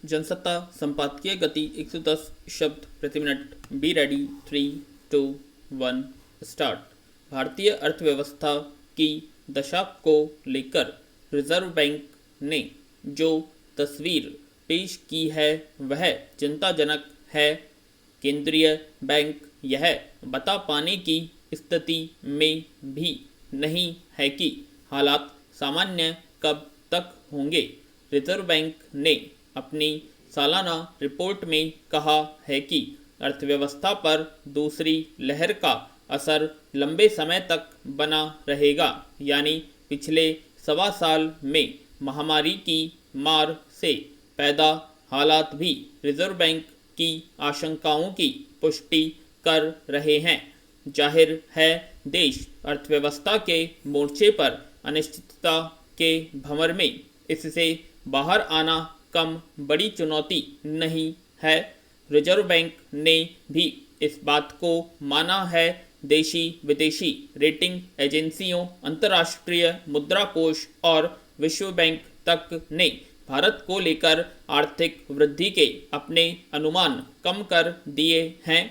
जनसत्ता संपादकीय गति 110 शब्द प्रति मिनट। Be ready. 3, 2, 1 स्टार्ट। भारतीय अर्थव्यवस्था की दशा को लेकर रिजर्व बैंक ने जो तस्वीर पेश की है वह चिंताजनक है। केंद्रीय बैंक यह बता पाने की स्थिति में भी नहीं है कि हालात सामान्य कब तक होंगे। रिजर्व बैंक ने अपनी सालाना रिपोर्ट में कहा है कि अर्थव्यवस्था पर दूसरी लहर का असर लंबे समय तक बना रहेगा, यानी पिछले सवा साल में महामारी की मार से पैदा हालात भी रिजर्व बैंक की आशंकाओं की पुष्टि कर रहे हैं। जाहिर है देश अर्थव्यवस्था के मोर्चे पर अनिश्चितता के भंवर में इससे बाहर आना कम बड़ी चुनौती नहीं है। रिजर्व बैंक ने भी इस बात को माना है। देशी विदेशी रेटिंग एजेंसियों, अंतर्राष्ट्रीय मुद्रा कोष और विश्व बैंक तक ने भारत को लेकर आर्थिक वृद्धि के अपने अनुमान कम कर दिए हैं।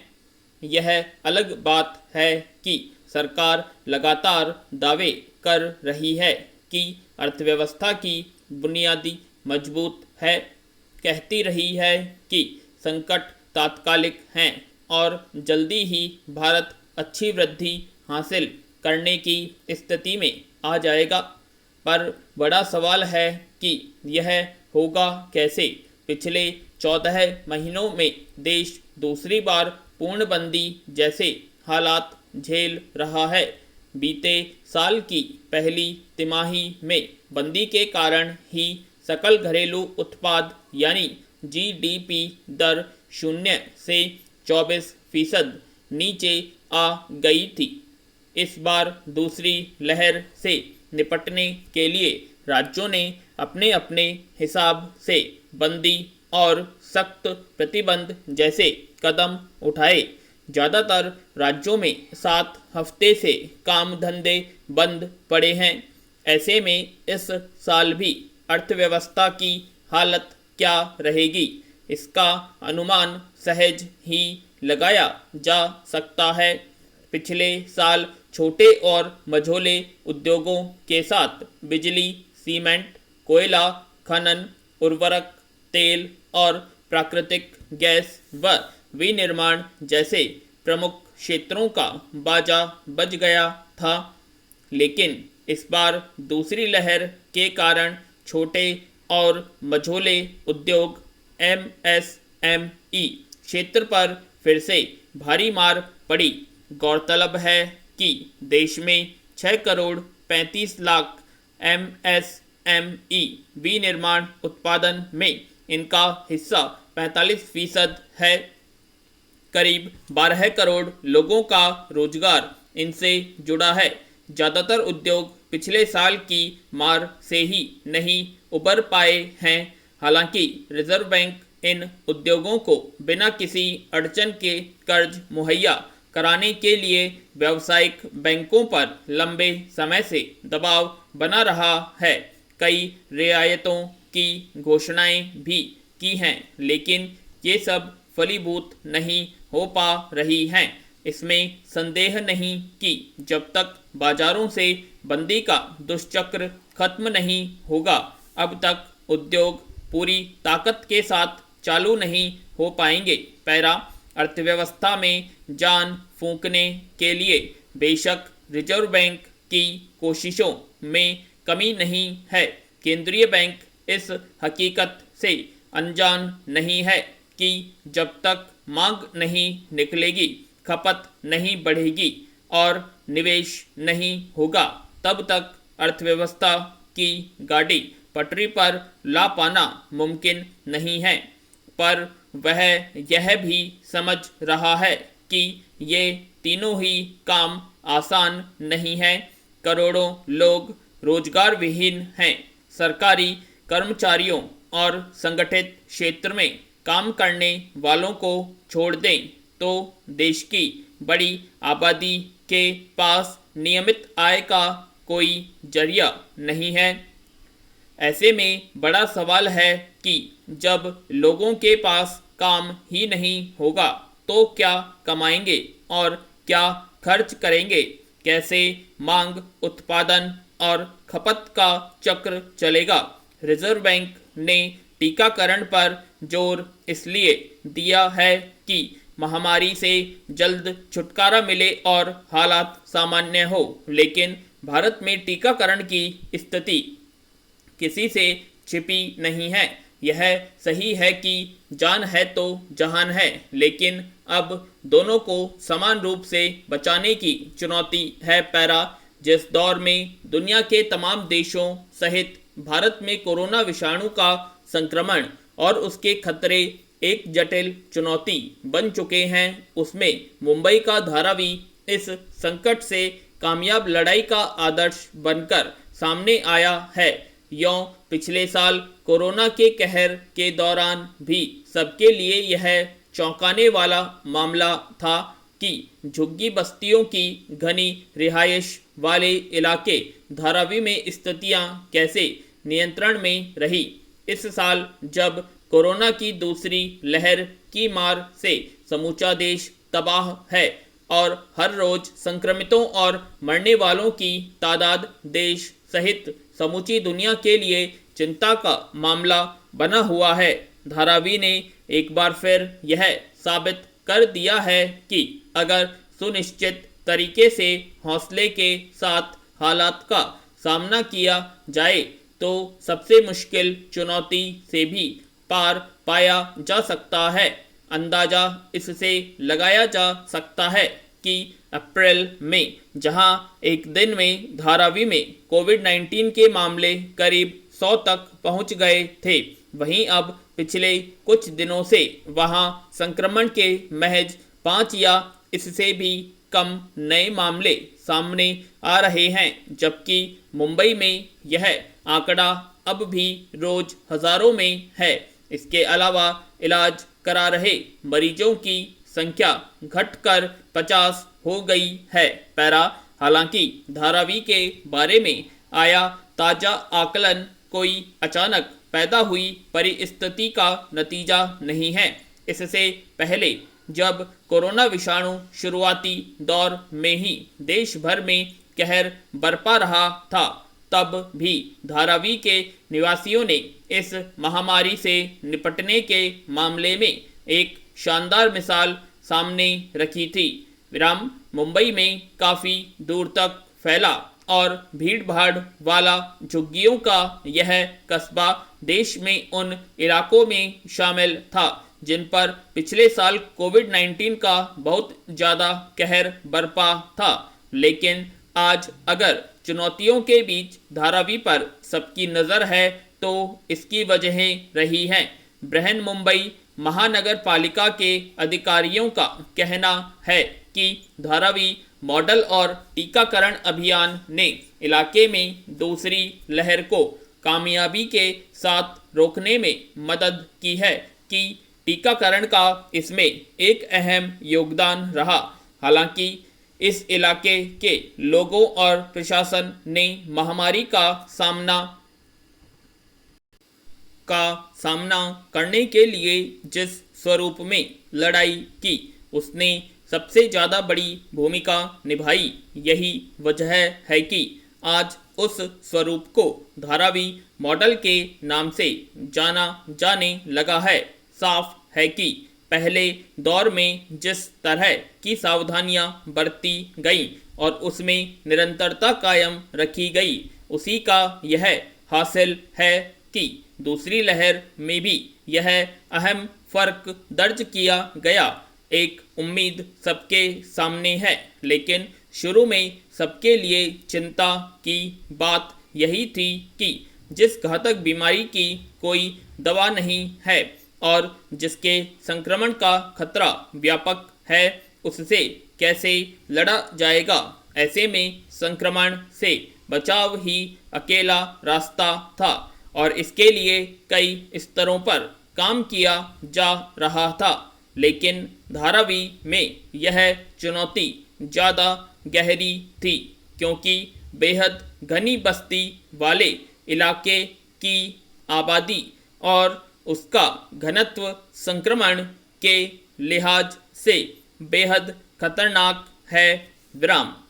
यह अलग बात है कि सरकार लगातार दावे कर रही है कि अर्थव्यवस्था की बुनियादी मजबूत है, कहती रही है कि संकट तात्कालिक हैं और जल्दी ही भारत अच्छी वृद्धि हासिल करने की स्थिति में आ जाएगा। पर बड़ा सवाल है कि यह होगा कैसे। पिछले 14 महीनों में देश दूसरी बार पूर्णबंदी जैसे हालात झेल रहा है। बीते साल की पहली तिमाही में बंदी के कारण ही सकल घरेलू उत्पाद यानी जीडीपी दर 0 से 24% नीचे आ गई थी। इस बार दूसरी लहर से निपटने के लिए राज्यों ने अपने अपने हिसाब से बंदी और सख्त प्रतिबंध जैसे कदम उठाए। ज़्यादातर राज्यों में 7 हफ्ते से काम धंधे बंद पड़े हैं। ऐसे में इस साल भी अर्थव्यवस्था की हालत क्या रहेगी, इसका अनुमान सहज ही लगाया जा सकता है। पिछले साल छोटे और मझोले उद्योगों के साथ बिजली, सीमेंट, कोयला खनन, उर्वरक, तेल और प्राकृतिक गैस व विनिर्माण जैसे प्रमुख क्षेत्रों का बाजा बज गया था। लेकिन इस बार दूसरी लहर के कारण छोटे और मझोले उद्योग एमएसएमई क्षेत्र पर फिर से भारी मार पड़ी। गौरतलब है कि देश में 6 करोड़ 35 लाख एमएसएमई विनिर्माण उत्पादन में इनका हिस्सा 45% है। करीब 12 करोड़ लोगों का रोजगार इनसे जुड़ा है। ज़्यादातर उद्योग पिछले साल की मार से ही नहीं उबर पाए हैं। हालांकि रिजर्व बैंक इन उद्योगों को बिना किसी अड़चन के कर्ज मुहैया कराने के लिए व्यावसायिक बैंकों पर लंबे समय से दबाव बना रहा है। कई रियायतों की घोषणाएं भी की हैं, लेकिन ये सब फलीभूत नहीं हो पा रही हैं। इसमें संदेह नहीं कि जब तक बाजारों से बंदी का दुष्चक्र खत्म नहीं होगा, अब तक उद्योग पूरी ताकत के साथ चालू नहीं हो पाएंगे। पैरा अर्थव्यवस्था में जान फूंकने के लिए बेशक रिजर्व बैंक की कोशिशों में कमी नहीं है। केंद्रीय बैंक इस हकीकत से अनजान नहीं है कि जब तक मांग नहीं निकलेगी, खपत नहीं बढ़ेगी और निवेश नहीं होगा, तब तक अर्थव्यवस्था की गाड़ी पटरी पर ला पाना मुमकिन नहीं है। पर वह यह भी समझ रहा है कि ये तीनों ही काम आसान नहीं है। करोड़ों लोग रोजगार विहीन हैं। सरकारी कर्मचारियों और संगठित क्षेत्र में काम करने वालों को छोड़ दें तो देश की बड़ी आबादी के पास नियमित आय का कोई जरिया नहीं है। ऐसे में बड़ा सवाल है कि जब लोगों के पास काम ही नहीं होगा तो क्या कमाएंगे और क्या खर्च करेंगे, कैसे मांग, उत्पादन और खपत का चक्र चलेगा। रिजर्व बैंक ने टीकाकरण पर जोर इसलिए दिया है कि महामारी से जल्द छुटकारा मिले और हालात सामान्य हो, लेकिन भारत में टीकाकरण की स्थिति किसी से छिपी नहीं है। यह सही है कि जान है तो जहान है, लेकिन अब दोनों को समान रूप से बचाने की चुनौती है पैरा। जिस दौर में दुनिया के तमाम देशों सहित भारत में कोरोना विषाणु का संक्रमण और उसके खतरे एक जटिल चुनौती बन चुके हैं, उसमें मुंबई का धारावी इस संकट से कामयाब लड़ाई का आदर्श बनकर सामने आया है। यों पिछले साल कोरोना के कहर के दौरान भी सबके लिए यह चौंकाने वाला मामला था कि झुग्गी बस्तियों की घनी रिहायश वाले इलाके धारावी में स्थितियां कैसे नियंत्रण में रही। इस साल जब कोरोना की दूसरी लहर की मार से समूचा देश तबाह है और हर रोज संक्रमितों और मरने वालों की तादाद देश सहित समूची दुनिया के लिए चिंता का मामला बना हुआ है, धारावी ने एक बार फिर यह साबित कर दिया है कि अगर सुनिश्चित तरीके से हौसले के साथ हालात का सामना किया जाए तो सबसे मुश्किल चुनौती से भी पार पाया जा सकता है। अंदाजा इससे लगाया जा सकता है कि अप्रैल में जहां एक दिन में धारावी में कोविड-19 के मामले करीब 100 तक पहुंच गए थे, वहीं अब पिछले कुछ दिनों से वहां संक्रमण के महज 5 या इससे भी कम नए मामले सामने आ रहे हैं, जबकि मुंबई में यह आंकड़ा अब भी रोज हजारों में है। इसके अलावा इलाज करा रहे मरीजों की संख्या घटकर 50 हो गई है। पैरा हालांकि धारावी के बारे में आया ताजा आकलन कोई अचानक पैदा हुई परिस्थिति का नतीजा नहीं है। इससे पहले जब कोरोना विषाणु शुरुआती दौर में ही देश भर में कहर बरपा रहा था, तब भी धारावी के निवासियों ने इस महामारी से निपटने के मामले में एक शानदार मिसाल सामने रखी थी। विराम मुंबई में काफ़ी दूर तक फैला और भीड़ भाड़ वाला झुग्गियों का यह कस्बा देश में उन इलाकों में शामिल था जिन पर पिछले साल कोविड-19 का बहुत ज़्यादा कहर बरपा था। लेकिन आज अगर चुनौतियों के बीच धारावी पर सबकी नज़र है तो इसकी वजहें रही हैं। बृहन मुंबई महानगर पालिका के अधिकारियों का कहना है कि धारावी मॉडल और टीकाकरण अभियान ने इलाके में दूसरी लहर को कामयाबी के साथ रोकने में मदद की है कि टीकाकरण का इसमें एक अहम योगदान रहा। हालांकि इस इलाके के लोगों और प्रशासन ने महामारी का सामना करने के लिए जिस स्वरूप में लड़ाई की उसने सबसे ज़्यादा बड़ी भूमिका निभाई। यही वजह है कि आज उस स्वरूप को धारावी मॉडल के नाम से जाना जाने लगा है। साफ है कि पहले दौर में जिस तरह की सावधानियां बरती गई और उसमें निरंतरता कायम रखी गई, उसी का यह हासिल है कि दूसरी लहर में भी यह अहम फर्क दर्ज किया गया। एक उम्मीद सबके सामने है, लेकिन शुरू में सबके लिए चिंता की बात यही थी कि जिस घातक बीमारी की कोई दवा नहीं है और जिसके संक्रमण का खतरा व्यापक है, उससे कैसे लड़ा जाएगा। ऐसे में संक्रमण से बचाव ही अकेला रास्ता था और इसके लिए कई स्तरों पर काम किया जा रहा था। लेकिन धारावी में यह चुनौती ज़्यादा गहरी थी क्योंकि बेहद घनी बस्ती वाले इलाके की आबादी और उसका घनत्व संक्रमण के लिहाज से बेहद खतरनाक है। विराम।